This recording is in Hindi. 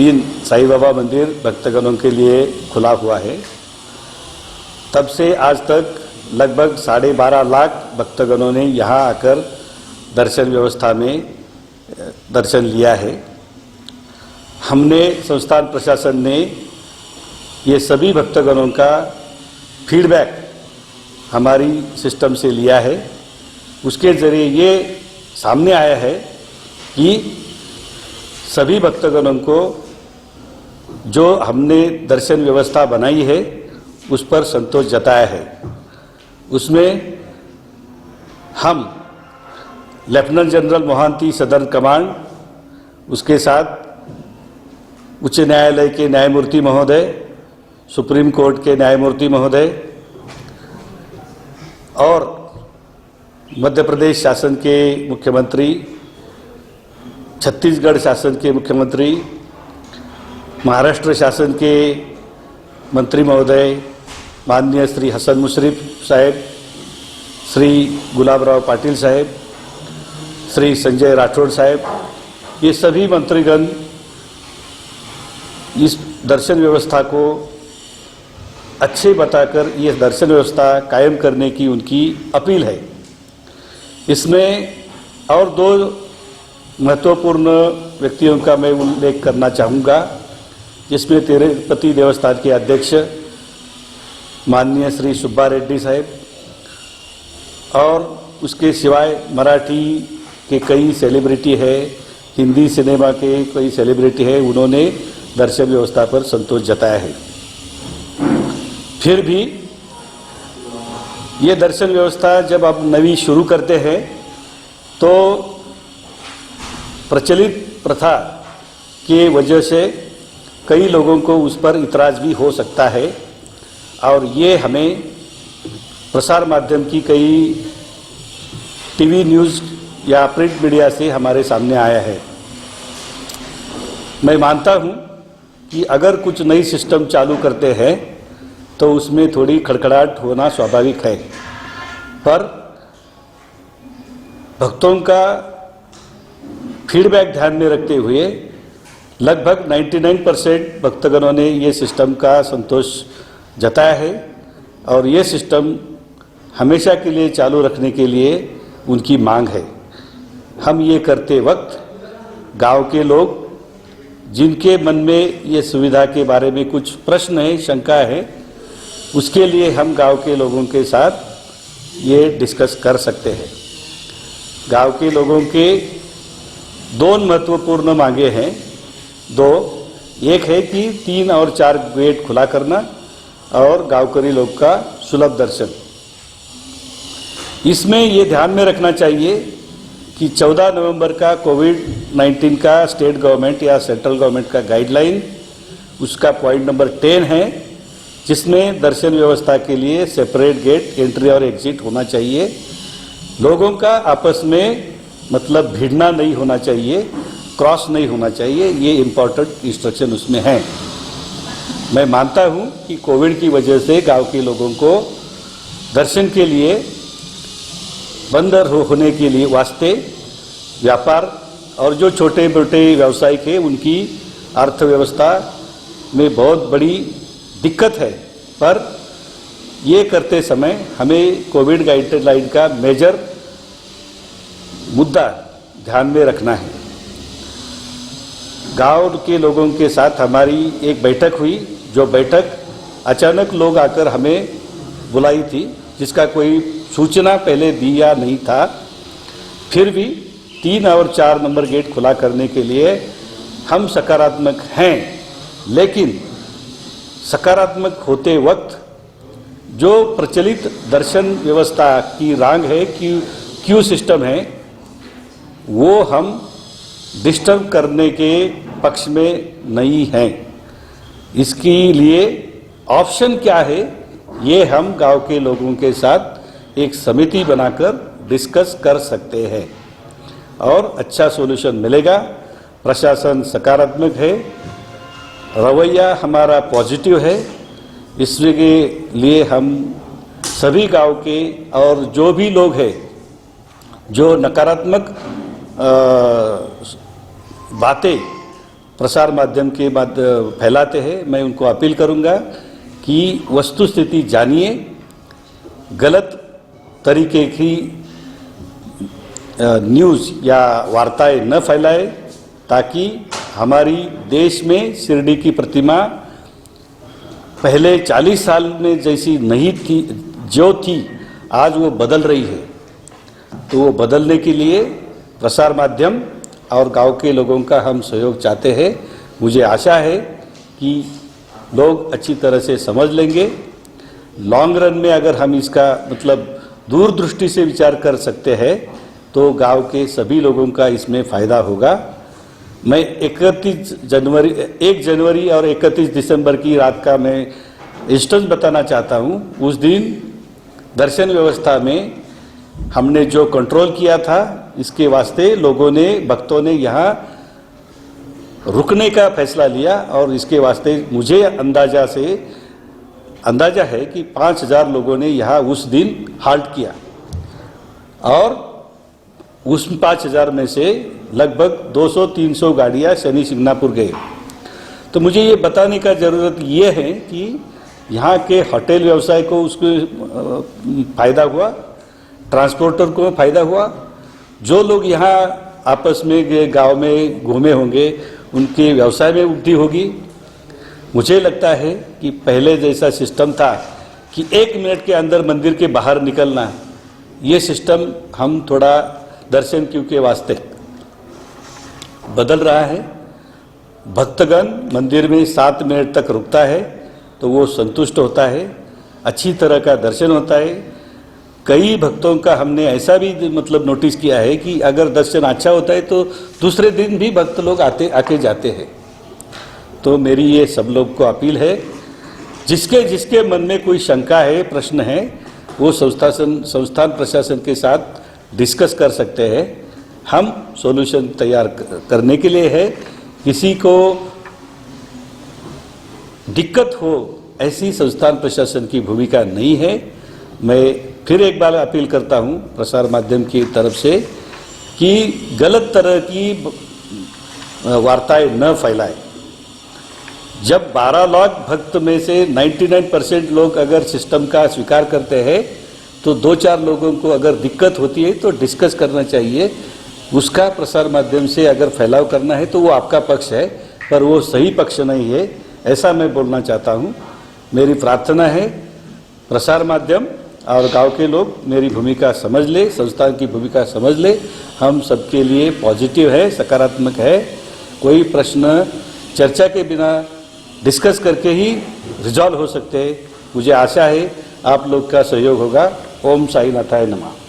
दिन साईं बाबा मंदिर भक्तगणों के लिए खुला हुआ है। तब से आज तक लगभग 12.5 लाख भक्तगणों ने यहाँ आकर दर्शन व्यवस्था में दर्शन लिया है। हमने संस्थान प्रशासन ने ये सभी भक्तगणों का फीडबैक हमारी सिस्टम से लिया है। उसके ज़रिए ये सामने आया है कि सभी भक्तगणों को जो हमने दर्शन व्यवस्था बनाई है उस पर संतोष जताया है। उसमें हम lieutenant general Mohanty southern command, उसके साथ उच्च न्यायालय के न्यायमूर्ति महोदय, सुप्रीम कोर्ट के न्यायमूर्ति महोदय और मध्य प्रदेश शासन के मुख्यमंत्री, छत्तीसगढ़ शासन के मुख्यमंत्री, महाराष्ट्र शासन के मंत्री महोदय माननीय श्री हसन मुशर्रफ साहब, श्री गुलाबराव पाटिल साहब, श्री संजय राठौड़ साहब, ये सभी मंत्रीगण इस दर्शन व्यवस्था को अच्छे बताकर ये दर्शन व्यवस्था कायम करने की उनकी अपील है। इसमें और 2 महत्वपूर्ण व्यक्तियों का मैं उल्लेख करना चाहूँगा, जिसमें तिरुपति देवस्थान के अध्यक्ष माननीय श्री सुब्बा रेड्डी साहब और उसके सिवाय मराठी के कई सेलिब्रिटी है, हिंदी सिनेमा के कई सेलिब्रिटी है, उन्होंने दर्शन व्यवस्था पर संतोष जताया है। फिर भी ये दर्शन व्यवस्था जब अब नवी शुरू करते हैं तो प्रचलित प्रथा के वजह से कई लोगों को उस पर इतराज़ भी हो सकता है और ये हमें प्रसार माध्यम की कई टीवी न्यूज़ या प्रिंट मीडिया से हमारे सामने आया है। मैं मानता हूँ कि अगर कुछ नई सिस्टम चालू करते हैं तो उसमें थोड़ी खड़खड़ाहट होना स्वाभाविक है, पर भक्तों का फीडबैक ध्यान में रखते हुए लगभग 99% भक्तगणों ने ये सिस्टम का संतोष जताया है और ये सिस्टम हमेशा के लिए चालू रखने के लिए उनकी मांग है। हम ये करते वक्त गांव के लोग जिनके मन में ये सुविधा के बारे में कुछ प्रश्न है, शंका है, उसके लिए हम गांव के लोगों के साथ ये डिस्कस कर सकते हैं। गांव के लोगों के 2 महत्वपूर्ण मांगे हैं। 2, एक है कि 3 और 4 गेट खुला करना और गांवकरी लोग का सुलभ दर्शन। इसमें ये ध्यान में रखना चाहिए कि 14 नवंबर का कोविड-19 का स्टेट गवर्नमेंट या सेंट्रल गवर्नमेंट का गाइडलाइन, उसका पॉइंट नंबर 10 है, जिसमें दर्शन व्यवस्था के लिए सेपरेट गेट एंट्री और एग्जिट होना चाहिए। लोगों का आपस में मतलब भिड़ना नहीं होना चाहिए, क्रॉस नहीं होना चाहिए, ये इम्पोर्टेंट इंस्ट्रक्शन उसमें है। मैं मानता हूँ कि कोविड की वजह से गांव के लोगों को दर्शन के लिए बंद होने के लिए वास्ते व्यापार और जो छोटे मोटे व्यवसायिक है उनकी अर्थव्यवस्था में बहुत बड़ी दिक्कत है, पर ये करते समय हमें कोविड गाइडलाइन का मेजर मुद्दा ध्यान में रखना है। गांव के लोगों के साथ हमारी एक बैठक हुई, जो बैठक अचानक लोग आकर हमें बुलाई थी, जिसका कोई सूचना पहले दिया नहीं था। फिर भी 3 और 4 नंबर गेट खुला करने के लिए हम सकारात्मक हैं, लेकिन सकारात्मक होते वक्त जो प्रचलित दर्शन व्यवस्था की रांग है, क्यू सिस्टम है, वो हम डिस्टर्ब करने के पक्ष में नहीं हैं। इसके लिए ऑप्शन क्या है, ये हम गांव के लोगों के साथ एक समिति बनाकर डिस्कस कर सकते हैं और अच्छा सॉल्यूशन मिलेगा। प्रशासन सकारात्मक है, रवैया हमारा पॉजिटिव है, इसके लिए हम सभी गांव के और जो भी लोग हैं जो नकारात्मक बातें प्रसार माध्यम के फैलाते हैं, मैं उनको अपील करूंगा कि वस्तुस्थिति जानिए, गलत तरीके की न्यूज़ या वार्ताएं न फैलाए, ताकि हमारी देश में शिरडी की प्रतिमा पहले 40 साल में जैसी नहीं थी, जो थी, आज वो बदल रही है। तो वो बदलने के लिए प्रसार माध्यम और गांव के लोगों का हम सहयोग चाहते हैं। मुझे आशा है कि लोग अच्छी तरह से समझ लेंगे। लॉन्ग रन में अगर हम इसका मतलब दूरदृष्टि से विचार कर सकते हैं तो गांव के सभी लोगों का इसमें फ़ायदा होगा। मैं 1 जनवरी और 31 दिसंबर की रात का मैं इंस्टेंस बताना चाहता हूँ। उस दिन दर्शन व्यवस्था में हमने जो कंट्रोल किया था, इसके वास्ते लोगों ने, भक्तों ने यहाँ रुकने का फैसला लिया और इसके वास्ते मुझे अंदाजा है कि 5000 लोगों ने यहाँ उस दिन हाल्ट किया और उस 5000 में से लगभग 200-300 गाड़ियाँ शनि शिंगणापुर गए। तो मुझे ये बताने का ज़रूरत ये है कि यहाँ के होटल व्यवसाय को उसको फ़ायदा हुआ, ट्रांसपोर्टर को फ़ायदा हुआ, जो लोग यहाँ आपस में गांव में घूमे होंगे उनके व्यवसाय में वृद्धि होगी। मुझे लगता है कि पहले जैसा सिस्टम था कि 1 मिनट के अंदर मंदिर के बाहर निकलना, ये सिस्टम हम थोड़ा दर्शन क्यू के वास्ते बदल रहा है। भक्तगण मंदिर में 7 मिनट तक रुकता है तो वो संतुष्ट होता है, अच्छी तरह का दर्शन होता है। कई भक्तों का हमने ऐसा भी मतलब नोटिस किया है कि अगर दर्शन अच्छा होता है तो दूसरे दिन भी भक्त लोग आके जाते हैं। तो मेरी ये सब लोग को अपील है, जिसके मन में कोई शंका है, प्रश्न है, वो संस्थान प्रशासन के साथ डिस्कस कर सकते हैं। हम सॉल्यूशन तैयार करने के लिए है। किसी को दिक्कत हो ऐसी संस्थान प्रशासन की भूमिका नहीं है। मैं फिर एक बार अपील करता हूं प्रसार माध्यम की तरफ से कि गलत तरह की वार्ताएं न फैलाएं। जब 12 लाख भक्त में से 99% लोग अगर सिस्टम का स्वीकार करते हैं तो 2-4 लोगों को अगर दिक्कत होती है तो डिस्कस करना चाहिए। उसका प्रसार माध्यम से अगर फैलाव करना है तो वो आपका पक्ष है, पर वो सही पक्ष नहीं है, ऐसा मैं बोलना चाहता हूँ। मेरी प्रार्थना है प्रसार माध्यम और गांव के लोग मेरी भूमिका समझ ले, संस्थान की भूमिका समझ ले। हम सबके लिए पॉजिटिव है, सकारात्मक है। कोई प्रश्न चर्चा के बिना डिस्कस करके ही रिजॉल्व हो सकते हैं। मुझे आशा है आप लोग का सहयोग होगा। ओम साई नाथाय नमः।